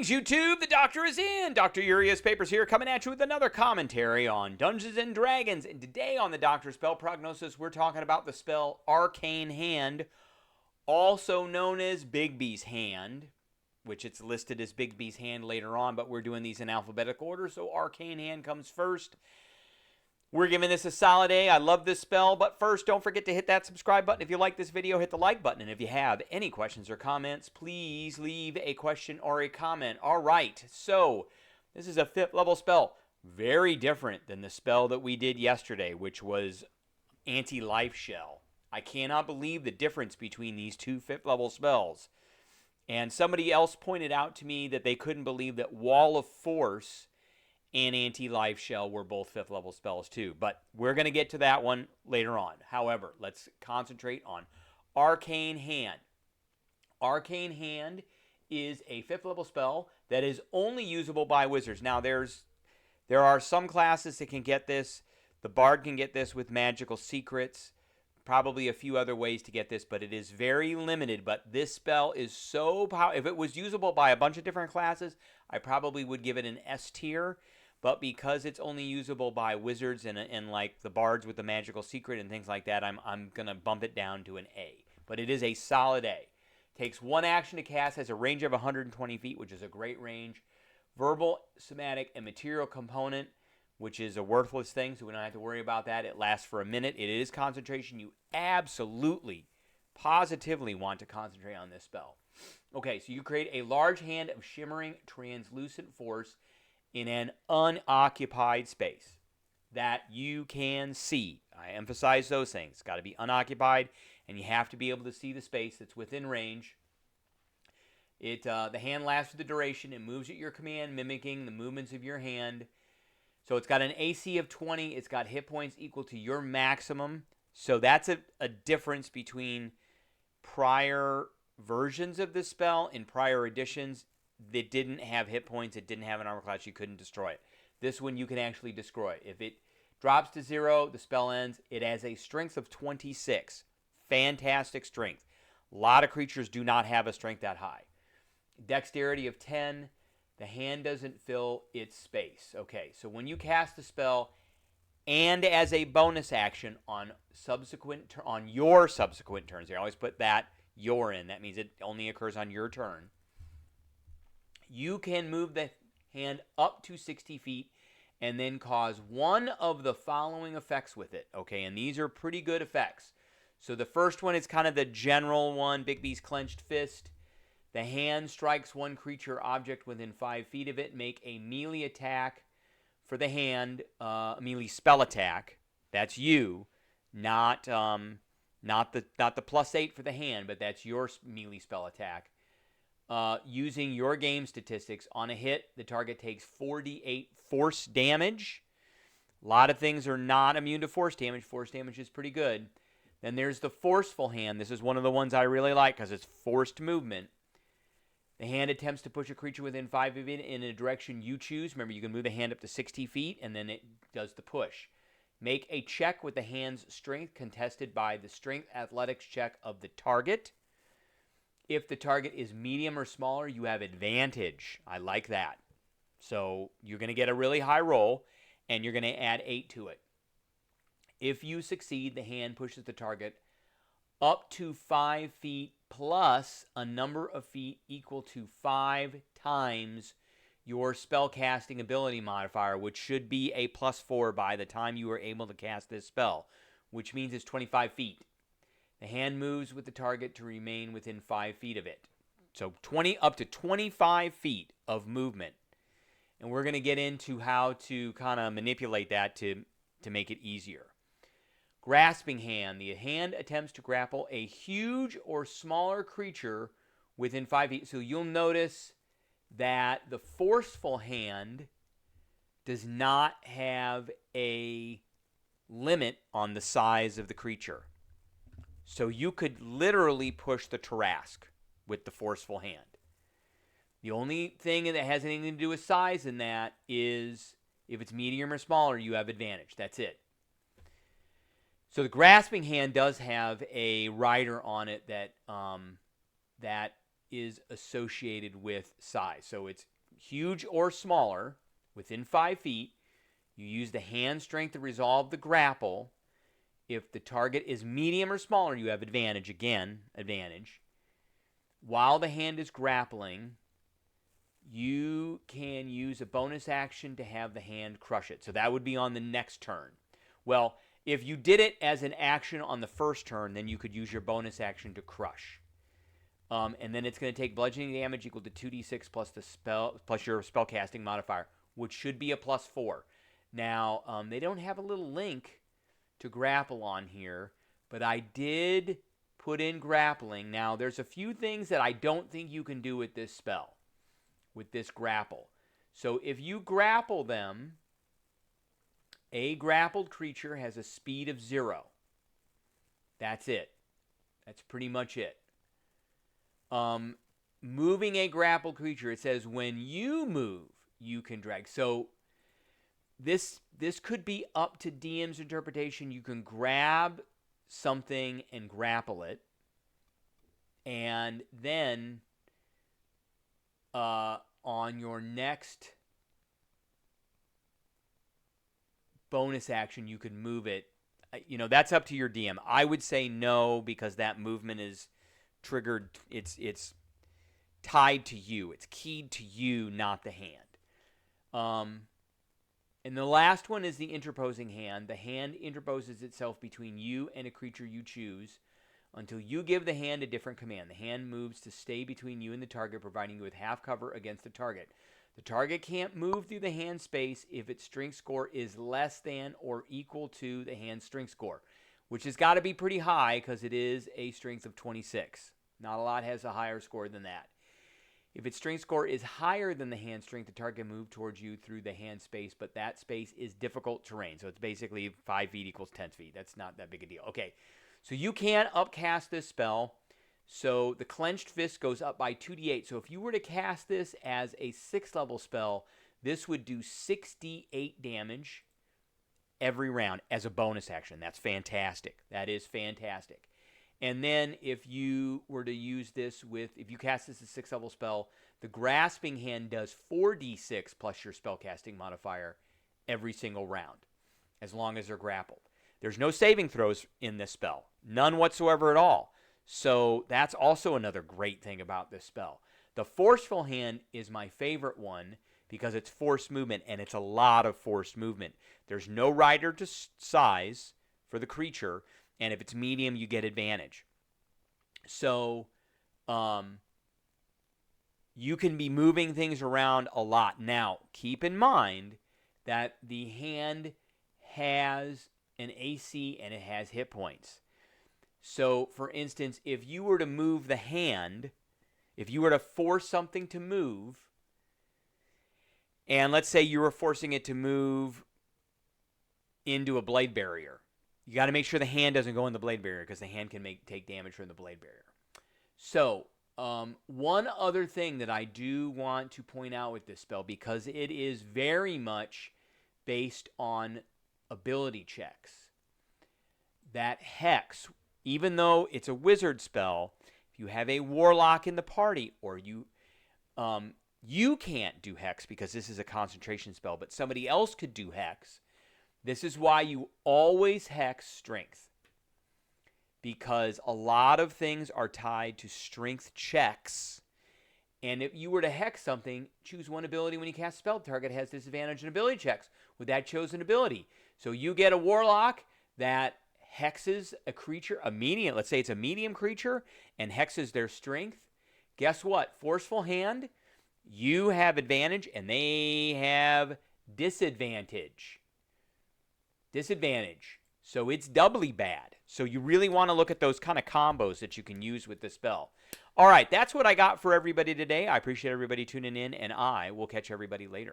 Greetings, YouTube! The Doctor is in! Dr. Urias Papers here, coming at you with another commentary on Dungeons & Dragons. And today on the Doctor Spell Prognosis, we're talking about the spell Arcane Hand, also known as BIGBY'S Hand, which it's listed as BIGBY'S Hand later on, but we're doing these in alphabetical order, so Arcane Hand comes first. We're giving this a solid A. I love this spell, but first, don't forget to hit that subscribe button. If you like this video, hit the like button. And if you have any questions or comments, please leave a question or a comment. All right, so this is a 5th level spell. Very different than the spell that we did yesterday, which was Anti-Life Shell. I cannot believe the difference between these two 5th level spells. And somebody else pointed out to me that they couldn't believe that Wall of Force and Anti-Life Shell were both 5th level spells too. But we're going to get to that one later on. However, let's concentrate on Arcane Hand. Arcane Hand is a 5th level spell that is only usable by wizards. Now, there are some classes that can get this. The Bard can get this with Magical Secrets. Probably a few other ways to get this, but it is very limited. But this spell is so powerful. If it was usable by a bunch of different classes, I probably would give it an S tier. But because it's only usable by wizards and like the bards with the Magical Secret and things like that, I'm going to bump it down to an A. But it is a solid A. Takes 1 action to cast, has a range of 120 feet, which is a great range. Verbal, somatic, and material component, which is a worthless thing, so we don't have to worry about that. It lasts for a minute. It is concentration. You absolutely, positively want to concentrate on this spell. Okay, so you create a large hand of shimmering, translucent force in an unoccupied space that you can see. I emphasize those things. It's got to be unoccupied, and you have to be able to see the space that's within range. The hand lasts for the duration. It moves at your command, mimicking the movements of your hand. So it's got an AC of 20. It's got hit points equal to your maximum. So that's a difference between prior versions of this spell. In prior editions, that didn't have hit points, it didn't have an armor class, you couldn't destroy it. This one you can actually destroy. If it drops to 0, the spell ends. It has a strength of 26. Fantastic strength. A lot of creatures do not have a strength that high. Dexterity of 10. The hand doesn't fill its space. Okay, so when you cast the spell, and as a bonus action on your subsequent turns, I always put that "your" in. That means it only occurs on your turn. You can move the hand up to 60 feet and then cause one of the following effects with it. Okay, and these are pretty good effects. So the first one is kind of the general one, BIGBY'S Clenched Fist. The hand strikes one creature or object within 5 feet of it. Make a melee attack for the hand, a melee spell attack. That's you, not the +8 for the hand, but that's your melee spell attack. Using your game statistics, on a hit, the target takes 4d8 force damage. A lot of things are not immune to force damage. Force damage is pretty good. Then there's the Forceful Hand. This is one of the ones I really like because it's forced movement. The hand attempts to push a creature within 5 feet in a direction you choose. Remember, you can move the hand up to 60 feet, and then it does the push. Make a check with the hand's strength contested by the strength athletics check of the target. If the target is medium or smaller, you have advantage. I like that. So you're going to get a really high roll, and you're going to add 8 to it. If you succeed, the hand pushes the target up to 5 feet plus a number of feet equal to 5 times your spellcasting ability modifier, which should be a +4 by the time you are able to cast this spell, which means it's 25 feet. The hand moves with the target to remain within 5 feet of it. So up to 25 feet of movement. And we're going to get into how to kind of manipulate that to make it easier. Grasping Hand. The hand attempts to grapple a huge or smaller creature within 5 feet. So you'll notice that the Forceful Hand does not have a limit on the size of the creature. So you could literally push the Tarrasque with the Forceful Hand. The only thing that has anything to do with size in that is if it's medium or smaller, you have advantage. That's it. So the Grasping Hand does have a rider on it that is associated with size. So it's huge or smaller, within 5 feet. You use the hand strength to resolve the grapple. If the target is medium or smaller, you have advantage. Again, advantage. While the hand is grappling, you can use a bonus action to have the hand crush it. So that would be on the next turn. Well, if you did it as an action on the first turn, then you could use your bonus action to crush. And then it's going to take bludgeoning damage equal to 2d6 plus your spellcasting modifier, which should be a +4. Now, they don't have a little link to grapple on here, but I did put in grappling. Now, there's a few things that I don't think you can do with this spell, with this grapple. So if you grapple them, a grappled creature has a speed of 0. That's it. That's pretty much it. Moving a grappled creature, it says when you move, you can drag. So this could be up to DM's interpretation. You can grab something and grapple it, and then on your next bonus action, you can move it. That's up to your DM. I would say no, because that movement is triggered. It's tied to you. It's keyed to you, not the hand. And the last one is the interposing hand. The hand interposes itself between you and a creature you choose until you give the hand a different command. The hand moves to stay between you and the target, providing you with half cover against the target. The target can't move through the hand space if its strength score is less than or equal to the hand's strength score, which has got to be pretty high because it is a strength of 26. Not a lot has a higher score than that. If its strength score is higher than the hand strength, the target can move towards you through the hand space, but that space is difficult terrain. So it's basically 5 feet equals 10 feet. That's not that big a deal. Okay, so you can upcast this spell. So the clenched fist goes up by 2d8. So if you were to cast this as a 6th level spell, this would do 6d8 damage every round as a bonus action. That's fantastic. That is fantastic. And then if you were to use this if you cast this as a 6th level spell, the grasping hand does 4d6 plus your spellcasting modifier every single round, as long as they're grappled. There's no saving throws in this spell. None whatsoever at all. So that's also another great thing about this spell. The forceful hand is my favorite one because it's forced movement, and it's a lot of forced movement. There's no rider to size for the creature, and if it's medium, you get advantage. So you can be moving things around a lot. Now, keep in mind that the hand has an AC and it has hit points. So, for instance, if you were to move the hand, if you were to force something to move, and let's say you were forcing it to move into a blade barrier, you got to make sure the hand doesn't go in the blade barrier because the hand can take damage from the blade barrier. So, one other thing that I do want to point out with this spell, because it is very much based on ability checks, that Hex, even though it's a wizard spell, if you have a warlock in the party, or you can't do Hex because this is a concentration spell, but somebody else could do Hex. This is why you always Hex strength, because a lot of things are tied to strength checks. And if you were to Hex something, choose one ability when you cast a spell. The target has disadvantage in ability checks with that chosen ability. So you get a warlock that hexes a creature, let's say it's a medium creature, and hexes their strength. Guess what? Forceful hand, you have advantage, and they have disadvantage. So it's doubly bad. So you really want to look at those kind of combos that you can use with this spell. All right, that's what I got for everybody today. I appreciate everybody tuning in, and I will catch everybody later.